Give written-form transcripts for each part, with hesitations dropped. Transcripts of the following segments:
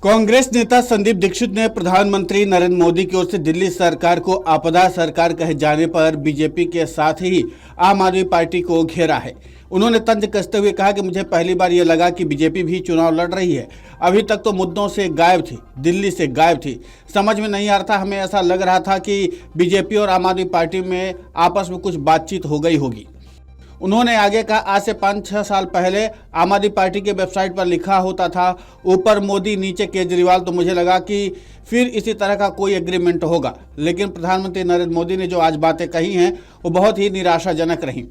कांग्रेस नेता संदीप दीक्षित ने प्रधानमंत्री नरेंद्र मोदी की ओर से दिल्ली सरकार को आपदा सरकार कहे जाने पर बीजेपी के साथ ही आम आदमी पार्टी को घेरा है। उन्होंने तंज कसते हुए कहा कि मुझे पहली बार ये लगा कि बीजेपी भी चुनाव लड़ रही है। अभी तक तो मुद्दों से गायब थी, दिल्ली से गायब थी। समझ में नहीं आ रहा था, हमें ऐसा लग रहा था कि बीजेपी और आम आदमी पार्टी में आपस में कुछ बातचीत हो गई होगी। उन्होंने आगे कहा, आज से 5-6 साल पहले आम आदमी पार्टी के वेबसाइट पर लिखा होता था ऊपर मोदी नीचे केजरीवाल, तो मुझे लगा कि फिर इसी तरह का कोई एग्रीमेंट होगा। लेकिन प्रधानमंत्री नरेंद्र मोदी ने जो आज बातें कही हैं वो बहुत ही निराशाजनक रहीं।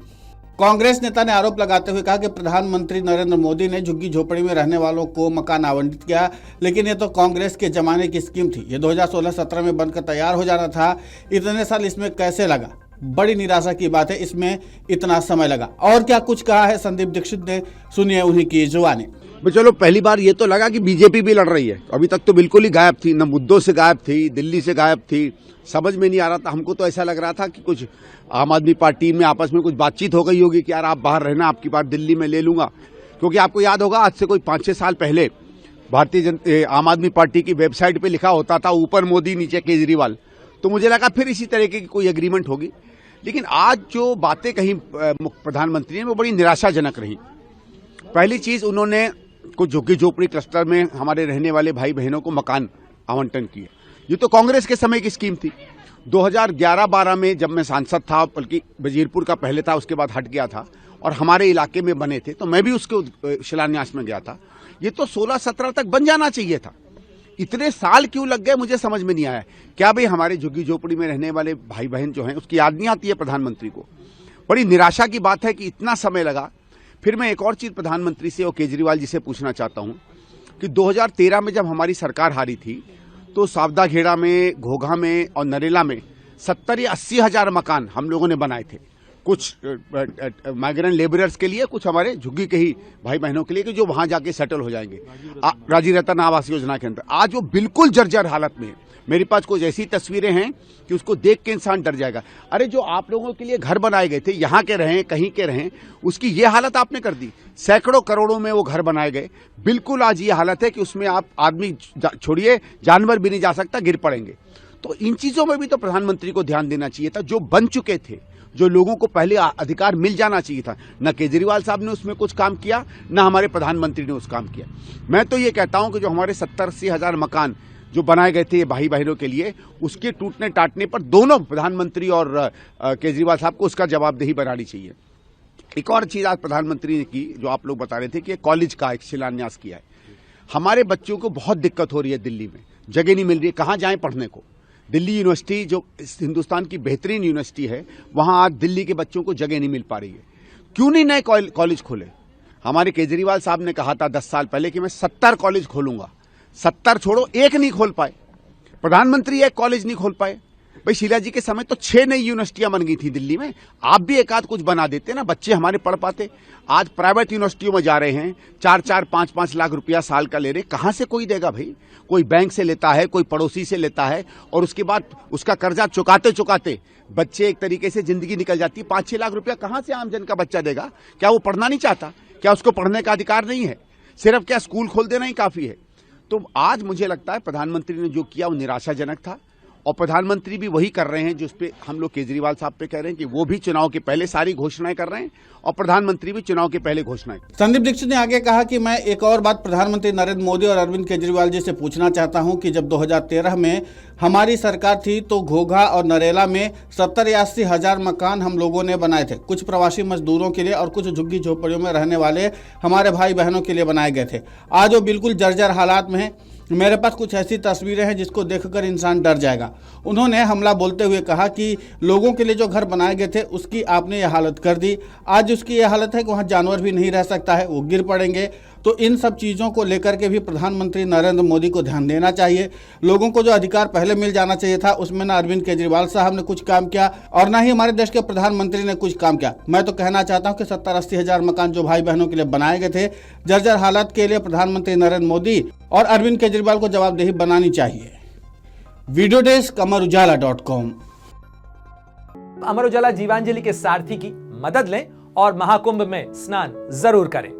कांग्रेस नेता ने आरोप लगाते हुए कहा कि प्रधानमंत्री नरेंद्र मोदी ने झुग्गी झोपड़ी में रहने वालों को मकान आवंटित किया, लेकिन ये तो कांग्रेस के जमाने की स्कीम थी। ये 2016-17 में बनकर तैयार हो जाना था। इतने साल इसमें कैसे लगा? बड़ी निराशा की बात है, इसमें इतना समय लगा। और क्या कुछ कहा है संदीप दीक्षित ने, सुनिए उन्हीं की जुबानी। चलो, पहली बार ये तो लगा कि बीजेपी भी लड़ रही है। अभी तक तो बिल्कुल ही गायब थी, न मुद्दों से गायब थी, दिल्ली से गायब थी। समझ में नहीं आ रहा था। हमको तो ऐसा लग रहा था कि कुछ आम आदमी पार्टी में आपस में कुछ बातचीत हो गई होगी कि यार आप बाहर रहना, आपकी बात दिल्ली में ले लूंगा। क्योंकि आपको याद होगा, आज से कोई 5-6 साल पहले आम आददमी पार्टी की वेबसाइट पे लिखा होता था ऊपर मोदी नीचे केजरीवाल। तो मुझे लगा फिर इसी तरीके की कोई एग्रीमेंट होगी। लेकिन आज जो बातें कही प्रधानमंत्री ने वो बड़ी निराशाजनक रही। पहली चीज, उन्होंने कुछ झुग्गी झोपड़ी क्लस्टर में हमारे रहने वाले भाई बहनों को मकान आवंटन किए। ये तो कांग्रेस के समय की स्कीम थी। 2011-12 में जब मैं सांसद था, बल्कि वजीरपुर का पहले था, उसके बाद हट गया था और हमारे इलाके में बने थे, तो मैं भी उसके शिलान्यास में गया था। ये तो 16-17 तक बन जाना चाहिए था। इतने साल क्यों लग गए मुझे समझ में नहीं आया। क्या भाई हमारे झुग्गी झोपड़ी में रहने वाले भाई बहन जो हैं उसकी याद नहीं आती है प्रधानमंत्री को? बड़ी निराशा की बात है कि इतना समय लगा। फिर मैं एक और चीज प्रधानमंत्री से और केजरीवाल जी से पूछना चाहता हूं कि 2013 में जब हमारी सरकार हारी थी तो सावदाखेड़ा में, घोघा में और नरेला में 70 या 80 हजार मकान हम लोगों ने बनाए थे। कुछ माइग्रेंट लेबरर्स के लिए, कुछ हमारे झुग्गी के ही भाई बहनों के लिए कि जो वहां जाके सेटल हो जाएंगे राजीव रतन आवास योजना के अंदर। आज वो बिल्कुल जर्जर हालत में है। मेरे पास कुछ ऐसी तस्वीरें हैं कि उसको देख के इंसान डर जाएगा। अरे जो आप लोगों के लिए घर बनाए गए थे, यहाँ के रहें कहीं के रहें, उसकी ये हालत आपने कर दी। सैकड़ों करोड़ों में वो घर बनाए गए। बिल्कुल आज ये हालत है कि उसमें आप आदमी छोड़िए, जानवर भी नहीं जा सकता, गिर पड़ेंगे। तो इन चीजों में भी तो प्रधानमंत्री को ध्यान देना चाहिए था। जो बन चुके थे, जो लोगों को पहले अधिकार मिल जाना चाहिए था, न केजरीवाल साहब ने उसमें कुछ काम किया, न हमारे प्रधानमंत्री ने उस काम किया। मैं तो ये कहता हूं कि जो हमारे 70-80 हजार मकान जो बनाए गए थे भाई बहनों के लिए, उसके टूटने टाटने पर दोनों प्रधानमंत्री और केजरीवाल साहब को उसका जवाबदेही बनानी चाहिए। एक और चीज आज प्रधानमंत्री ने की, जो आप लोग बता रहे थे कि कॉलेज का एक शिलान्यास किया है। हमारे बच्चों को बहुत दिक्कत हो रही है, दिल्ली में जगह नहीं मिल रही है, कहाँ जाएं पढ़ने को। दिल्ली यूनिवर्सिटी जो हिंदुस्तान की बेहतरीन यूनिवर्सिटी है, वहां आज दिल्ली के बच्चों को जगह नहीं मिल पा रही है। क्यों नहीं नए कॉलेज खोले? हमारे केजरीवाल साहब ने कहा था 10 साल पहले कि मैं 70 कॉलेज खोलूंगा। 70 छोड़ो, एक नहीं खोल पाए। प्रधानमंत्री एक कॉलेज नहीं खोल पाए। भाई शीला जी के समय तो 6 नई यूनिवर्सिटियां बन गई थी दिल्ली में। आप भी एक आध कुछ बना देते ना, बच्चे हमारे पढ़ पाते। आज प्राइवेट यूनिवर्सिटियों में जा रहे हैं, 4-4, 5-5 लाख रुपया साल का ले रहे। कहां से कोई देगा भाई? कोई बैंक से लेता है, कोई पड़ोसी से लेता है, और उसके बाद उसका कर्जा चुकाते चुकाते बच्चे एक तरीके से जिंदगी निकल जाती है। 5-6 लाख रुपया कहां से आमजन का बच्चा देगा? क्या वो पढ़ना नहीं चाहता? क्या उसको पढ़ने का अधिकार नहीं है? सिर्फ क्या स्कूल खोल देना ही काफी है? तो आज मुझे लगता है प्रधानमंत्री ने जो किया वो निराशाजनक था। और प्रधानमंत्री भी वही कर रहे हैं जिस पे हम लोग केजरीवाल साहब पे कह रहे हैं कि वो भी चुनाव के पहले सारी घोषणाएं कर रहे हैं और प्रधानमंत्री भी चुनाव के पहले घोषणाएं। संदीप दीक्षित ने आगे कहा कि मैं एक और बात प्रधानमंत्री नरेंद्र मोदी और अरविंद केजरीवाल जी से पूछना चाहता हूं कि जब 2013 में हमारी सरकार थी तो घोघा और नरेला में 70 या 80 हजार मकान हम लोगों ने बनाए थे। कुछ प्रवासी मजदूरों के लिए और कुछ झुग्गी झोपड़ियों में रहने वाले हमारे भाई बहनों के लिए बनाए गए थे। आज वो बिल्कुल जर्जर हालात में है। मेरे पास कुछ ऐसी तस्वीरें हैं जिसको देखकर इंसान डर जाएगा। उन्होंने हमला बोलते हुए कहा कि लोगों के लिए जो घर बनाए गए थे उसकी आपने ये हालत कर दी। आज उसकी ये हालत है कि वहाँ जानवर भी नहीं रह सकता है, वो गिर पड़ेंगे। तो इन सब चीज़ों को लेकर के भी प्रधानमंत्री नरेंद्र मोदी को ध्यान देना चाहिए। लोगों को जो अधिकार पहले मिल जाना चाहिए था उसमें ना अरविंद केजरीवाल साहब ने कुछ काम किया और ना ही हमारे देश के प्रधानमंत्री ने कुछ काम किया। मैं तो कहना चाहता हूं कि 70-80 हजार मकान जो भाई बहनों के लिए बनाए गए थे, जर्जर हालत के लिए प्रधानमंत्री नरेंद्र मोदी और अरविंद केजरीवाल को जवाबदेही बनानी चाहिए। Video desk अमरउजाला.com। अमर उजाला जीवांजलि के सारथी की मदद लें और महाकुंभ में स्नान जरूर करें।